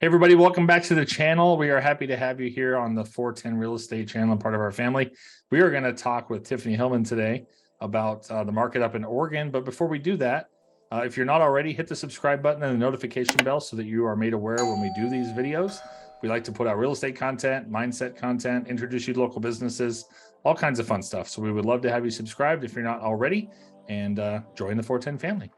Hey everybody, welcome back to the channel. We are happy to have you here on the 410 Real Estate channel, part of our family. We are going to talk with Tiffany Hillman today about the market up in Oregon. But before we do that, if you're not already, hit the subscribe button and the notification bell so that you are made aware when we do these videos. We like to put out real estate content, mindset content, introduce you to local businesses, all kinds of fun stuff. So we would love to have you subscribed if you're not already, and join the 410 family.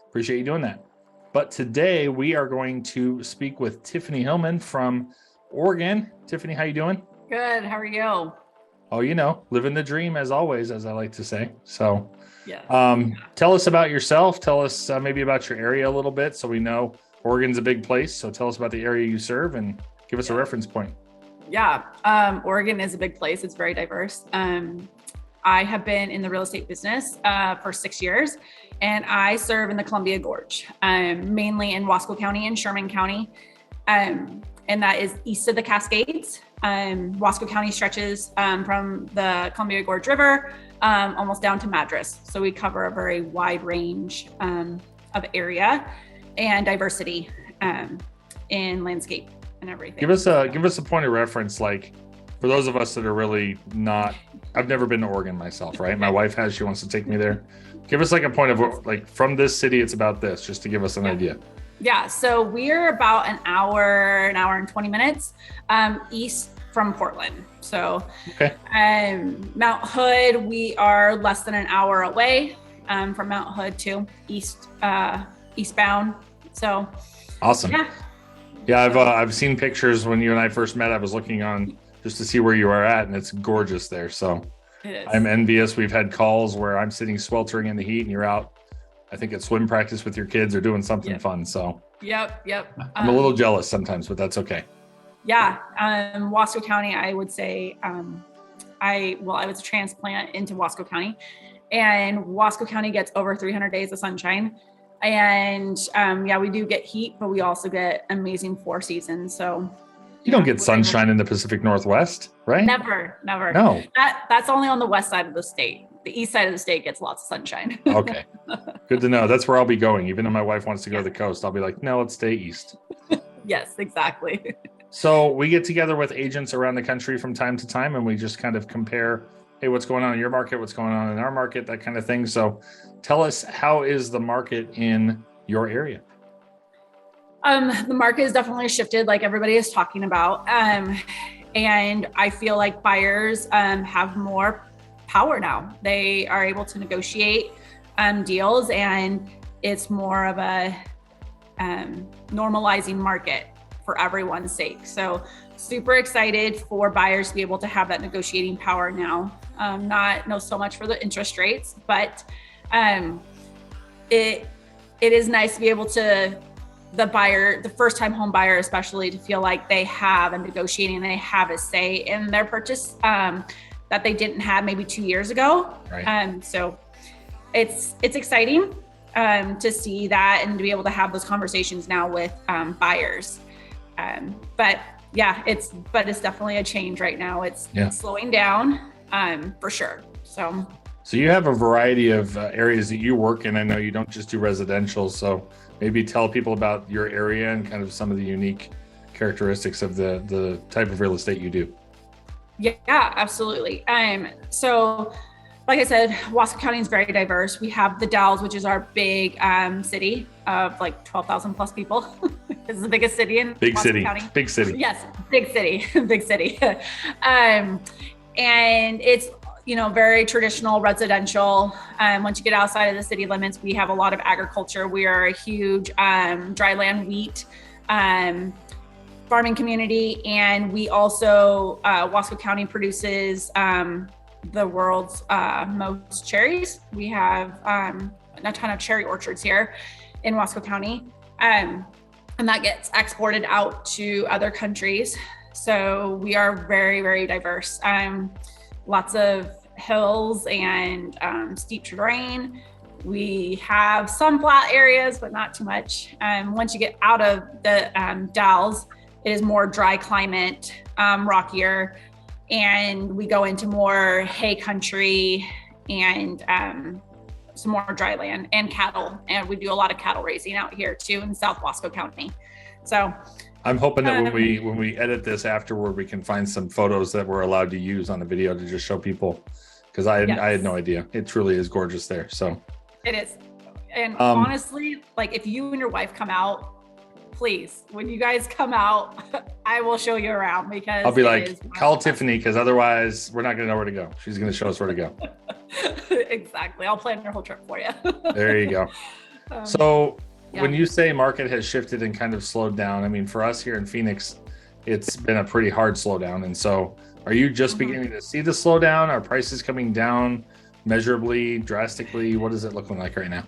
Appreciate you doing that. But today we are going to speak with Tiffany Hillman from Oregon. Tiffany, how you doing? Good. How are you? Oh, you know, living the dream as always, as I like to say. So Yeah. tell us about yourself. Tell us maybe about your area a little bit so we know Oregon's a big place. So tell us about the area you serve and give us a reference point. Yeah. Oregon is a big place. It's very diverse. I have been in the real estate business for 6 years, and I serve in the Columbia Gorge, mainly in Wasco County and Sherman County. And that is east of the Cascades. Wasco County stretches from the Columbia Gorge River almost down to Madras. So we cover a very wide range of area and diversity in landscape and everything. Give us a point of reference, like for those of us that are really not, I've never been to Oregon myself, right? My wife has, she wants to take me there. Give us like a point of like from this city, it's about this, just to give us an idea. Yeah, so we're about an hour and 20 minutes east from Portland. So okay. Mount Hood, we are less than an hour away from Mount Hood too, eastbound. So awesome. Yeah, I've seen pictures when you and I first met. I was looking on just to see where you are at, and it's gorgeous there. So I'm envious. We've had calls where I'm sitting sweltering in the heat and you're out, I think at swim practice with your kids or doing something fun. So Yep. I'm a little jealous sometimes, but that's okay. Yeah. Wasco County, I would say, I was a transplant into Wasco County, and Wasco County gets over 300 days of sunshine. And we do get heat, but we also get amazing 4 seasons. So you don't get sunshine in the Pacific Northwest, right? Never. No. That's only on the west side of the state. The east side of the state gets lots of sunshine. Okay. Good to know. That's where I'll be going. Even though my wife wants to go to the coast, I'll be like, no, let's stay east. Yes, exactly. So we get together with agents around the country from time to time, and we just kind of compare, hey, what's going on in your market? What's going on in our market? That kind of thing. So tell us, how is the market in your area? The market has definitely shifted, like everybody is talking about. And I feel like buyers have more power now. They are able to negotiate deals, and it's more of a normalizing market for everyone's sake. So super excited for buyers to be able to have that negotiating power now. Not so much for the interest rates, but it is nice to be able to, the first time home buyer especially, to feel like they have a negotiating, they have a say in their purchase that they didn't have maybe 2 years ago. Right. So it's exciting to see that and to be able to have those conversations now with buyers. But it's definitely a change right now. It's slowing down for sure. So you have a variety of areas that you work in. I know you don't just do residential, so maybe tell people about your area and kind of some of the unique characteristics of the type of real estate you do. Yeah, absolutely. So like I said, Wasco County is very diverse. We have the Dalles, which is our big city of like 12,000 plus people. This is the biggest city in Wasco County. Big city. Yes, big city, big city. And it's, very traditional residential. Once you get outside of the city limits, we have a lot of agriculture. We are a huge dryland wheat farming community. And we also, Wasco County produces the world's most cherries. We have a ton of cherry orchards here in Wasco County. And that gets exported out to other countries. So we are very, very diverse. Lots of hills and steep terrain. We have some flat areas, but not too much. Once you get out of the Dalles, it is more dry climate, rockier, and we go into more hay country and some more dry land and cattle. And we do a lot of cattle raising out here too in South Wasco County. So I'm hoping that when we edit this afterward, we can find some photos that we're allowed to use on the video to just show people, because I had no idea. It truly is gorgeous there. So it is. And honestly, like if you and your wife come out, please, when you guys come out, I will show you around, because I'll be like, call Tiffany, because otherwise we're not going to know where to go. She's going to show us where to go. Exactly. I'll plan your whole trip for you. There you go. So when you say market has shifted and kind of slowed down, I mean, for us here in Phoenix, it's been a pretty hard slowdown. And so are you just beginning to see the slowdown? Are prices coming down measurably, drastically? What is it looking like right now?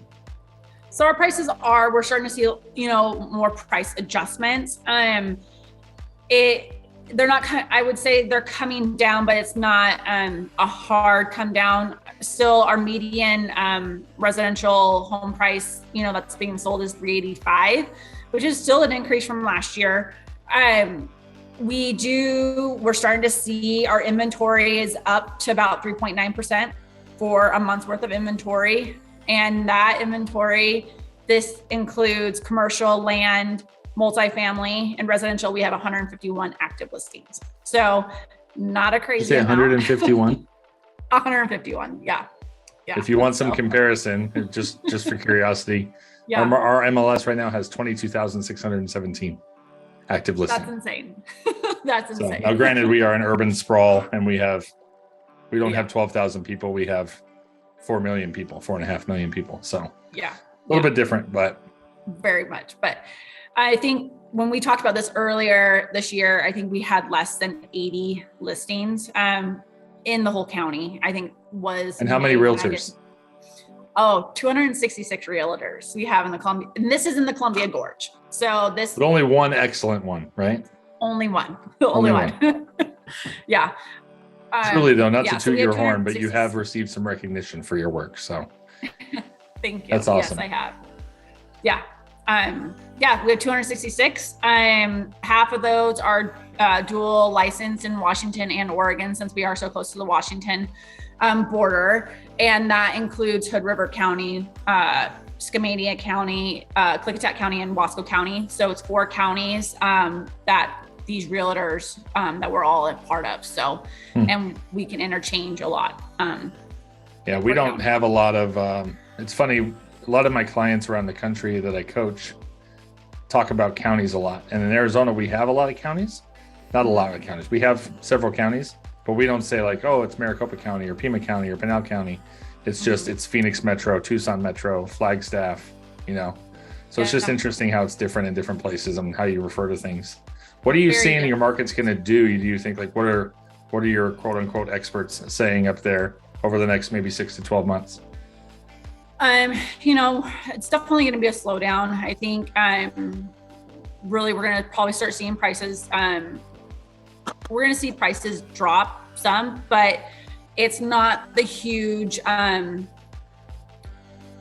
So our prices we're starting to see, more price adjustments. They're not, I would say they're coming down, but it's not a hard come down. Still, our median residential home price, that's being sold is $385,000, which is still an increase from last year. We're starting to see our inventory is up to about 3.9% for a month's worth of inventory. And that inventory, this includes commercial, land, multifamily, and residential. We have 151 active listings. So not a crazy amount. 151? 151, yeah. If you want some comparison, just for curiosity, our MLS right now has 22,617 active listings. That's insane. That's insane. Now, granted, we are an urban sprawl, and we don't have 12,000 people. We have 4 million people, 4.5 million people. So a little bit different, but very much. But I think when we talked about this earlier this year, I think we had less than 80 listings in the whole county. I think was. And how many realtors? 266 realtors we have in the Columbia, and this is in the Columbia Gorge. So but only one excellent one, right? Only one. Only one. Yeah. Truly though, not to toot your horn, but you have received some recognition for your work. So thank you. That's awesome. Yes, I have. Yeah. We have 266. Half of those are dual license in Washington and Oregon, since we are so close to the Washington border. And that includes Hood River County, Skamania County, Klickitat County, and Wasco County. So it's 4 counties that these realtors that we're all a part of. So, and we can interchange a lot. We don't have a lot of, it's funny, a lot of my clients around the country that I coach talk about counties a lot. And in Arizona, we have a lot of counties, not a lot of counties. We have several counties, but we don't say like, oh, it's Maricopa County or Pima County or Pinal County. It's just, it's Phoenix Metro, Tucson Metro, Flagstaff, So it's just interesting how it's different in different places and how you refer to things. What are you seeing your market's going to do? Do you think, like, what are your quote unquote experts saying up there over the next maybe 6 to 12 months? It's definitely going to be a slowdown. I think really we're going to probably start seeing prices. We're going to see prices drop some, but it's not the huge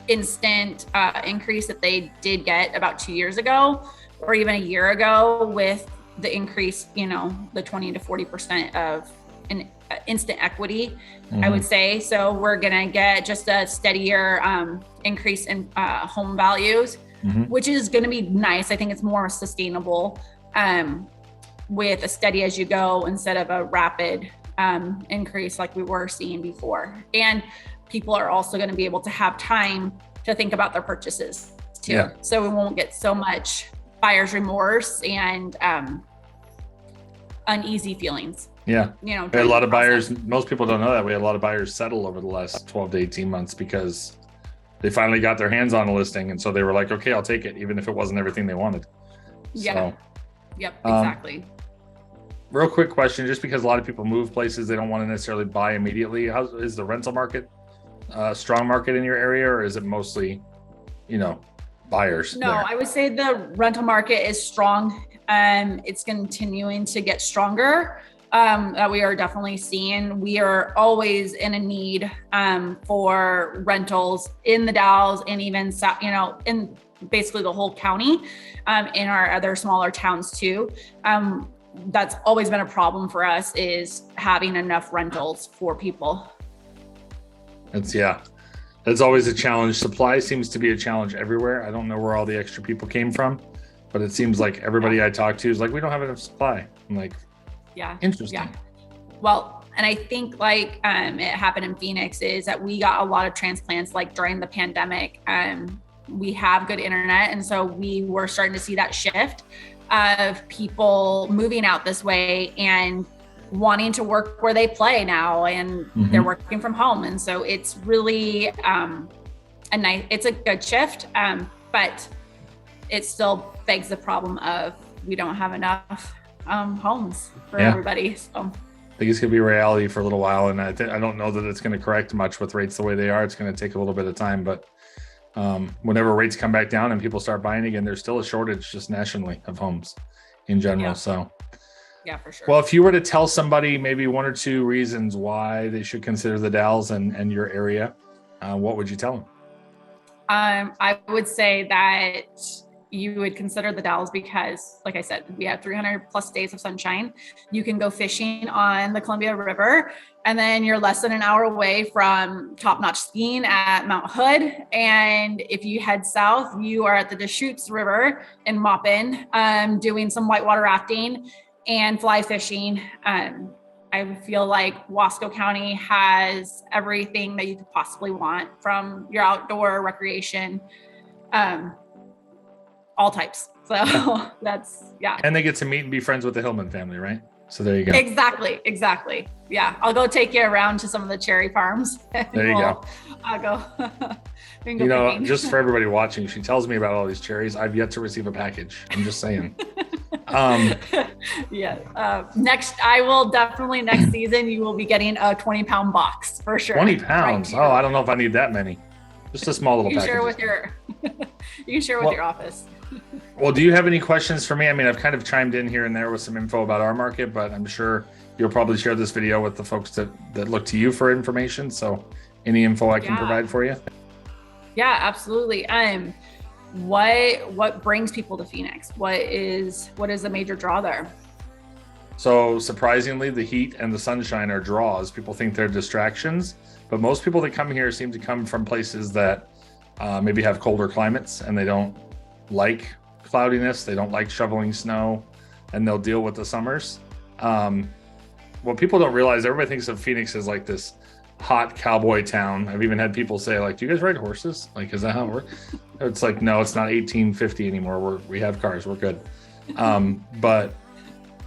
instant increase that they did get about 2 years ago, or even a year ago with the increase, the 20 to 40% of an instant equity, I would say. So we're going to get just a steadier increase in home values, which is going to be nice. I think it's more sustainable with a steady as you go instead of a rapid increase like we were seeing before. And people are also going to be able to have time to think about their purchases too. Yeah. So we won't get so much buyer's remorse and uneasy feelings. Yeah. We had a lot of buyers. Most people don't know that. We had a lot of buyers settle over the last 12 to 18 months because they finally got their hands on a listing. And so they were like, okay, I'll take it, even if it wasn't everything they wanted. Yeah. So, yep, exactly. Real quick question, just because a lot of people move places, they don't want to necessarily buy immediately. How is the rental market strong market in your area, or is it mostly, buyers? No, there? I would say the rental market is strong. It's continuing to get stronger. That we are definitely seeing. We are always in a need for rentals in the Dalles and even, in basically the whole county, in our other smaller towns too. That's always been a problem for us, is having enough rentals for people. That's always a challenge. Supply seems to be a challenge everywhere. I don't know where all the extra people came from, but it seems like everybody I talk to is like, we don't have enough supply. I'm like, yeah, interesting. Yeah. Well, and I think like it happened in Phoenix is that we got a lot of transplants like during the pandemic. We have good internet, and so we were starting to see that shift of people moving out this way and wanting to work where they play now, and they're working from home. And so it's really it's a good shift, but it still begs the problem of we don't have enough homes for everybody. So I think it's going to be reality for a little while, and I don't know that it's going to correct much with rates the way they are. It's going to take a little bit of time, but whenever rates come back down and people start buying again, there's still a shortage just nationally of homes in general. So yeah, for sure. Well, if you were to tell somebody maybe one or two reasons why they should consider the Dalles and your area, what would you tell them? I would say that you would consider the Dalles because, like I said, we have 300 plus days of sunshine. You can go fishing on the Columbia River, and then you're less than an hour away from top-notch skiing at Mount Hood. And if you head south, you are at the Deschutes River in Maupin, doing some whitewater rafting and fly fishing. I feel like Wasco County has everything that you could possibly want from your outdoor recreation. All types. So that's, yeah. And they get to meet and be friends with the Hillman family, right? So there you go. Exactly. Yeah. I'll go take you around to some of the cherry farms. There you go. I'll go. You know, just for everybody watching, she tells me about all these cherries. I've yet to receive a package. I'm just saying. I will definitely next season, you will be getting a 20-pound box for sure. 20 pounds. Right, I don't know if I need that many. Just a small little package. You can share with your office. Well, do you have any questions for me? I mean, I've kind of chimed in here and there with some info about our market, but I'm sure you'll probably share this video with the folks that look to you for information. So any info I can provide for you? Yeah, absolutely. What brings people to Phoenix? What is the major draw there? So surprisingly, the heat and the sunshine are draws. People think they're distractions, but most people that come here seem to come from places that maybe have colder climates, and they don't like cloudiness. They don't like shoveling snow, and they'll deal with the summers. What people don't realize, everybody thinks of Phoenix as like this hot cowboy town. I've even had people say, like, do you guys ride horses? Like, is that how it works? It's like, no, it's not 1850 anymore. We have cars. We're good. But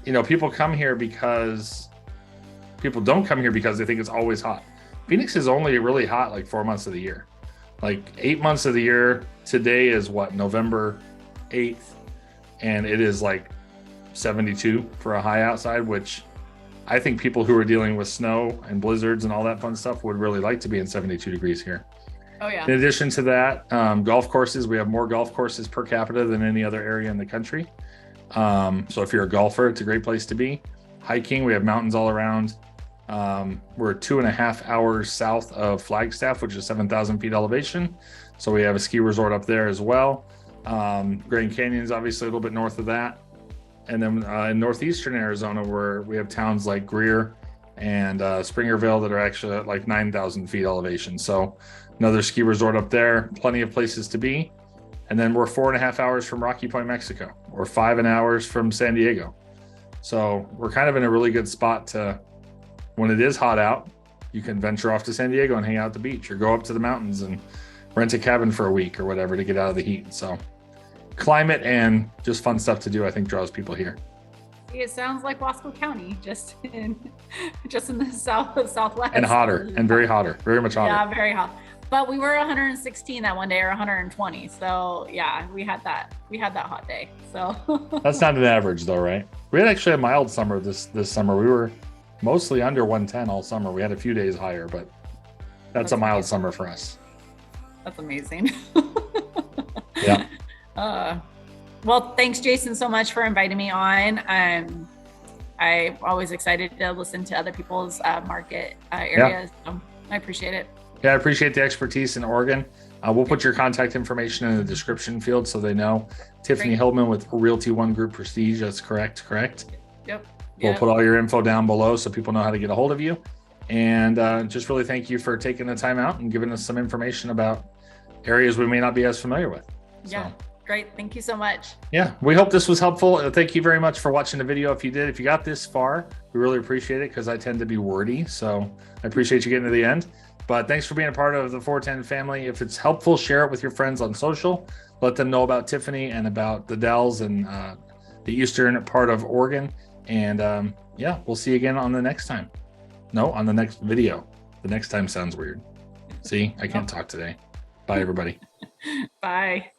you know, people don't come here because they think it's always hot. Phoenix is only really hot like 4 months of the year. Like 8 months of the year. Today is what, November 8th, and it is like 72 for a high outside, which I think people who are dealing with snow and blizzards and all that fun stuff would really like to be in 72 degrees here. Oh yeah. In addition to that, golf courses, we have more golf courses per capita than any other area in the country. So if you're a golfer, it's a great place to be. Hiking, we have mountains all around. We're 2.5 hours south of Flagstaff, which is 7,000 feet elevation. So we have a ski resort up there as well. Grand Canyon is obviously a little bit north of that. And then in northeastern Arizona, where we have towns like Greer and Springerville that are actually at like 9,000 feet elevation. So another ski resort up there, plenty of places to be. And then we're 4.5 hours from Rocky Point, Mexico, or 5 hours from San Diego. So we're kind of in a really good spot to, when it is hot out, you can venture off to San Diego and hang out at the beach, or go up to the mountains and rent a cabin for a week or whatever to get out of the heat. So climate and just fun stuff to do, I think, draws people here. It sounds like Wasco County, just in the southwest. And hotter, and very hotter, very much hotter. Yeah, very hot. But we were 116 that one day, or 120. So yeah, we had that hot day. So that's not an average though, right? We had actually a mild summer this summer. We were mostly under 110 all summer. We had a few days higher, but that's a mild amazing summer for us. That's amazing. Yeah. Well, thanks, Jason, so much for inviting me on. I'm always excited to listen to other people's market areas. Yeah. So I appreciate it. Yeah, I appreciate the expertise in Oregon. We'll put your contact information in the description field so they know. Tiffany Hillman with Realty One Group Prestige. That's correct. Yep. We'll put all your info down below so people know how to get a hold of you. And just really thank you for taking the time out and giving us some information about areas we may not be as familiar with. Yeah. Great. Thank you so much. Yeah, we hope this was helpful. Thank you very much for watching the video. If you did, if you got this far, we really appreciate it because I tend to be wordy. So I appreciate you getting to the end. But thanks for being a part of the 410 family. If it's helpful, share it with your friends on social. Let them know about Tiffany and about the Dalles and the eastern part of Oregon. And yeah, we'll see you again on the next time. No, on the next video. The next time sounds weird. See, I can't talk today. Bye, everybody. Bye.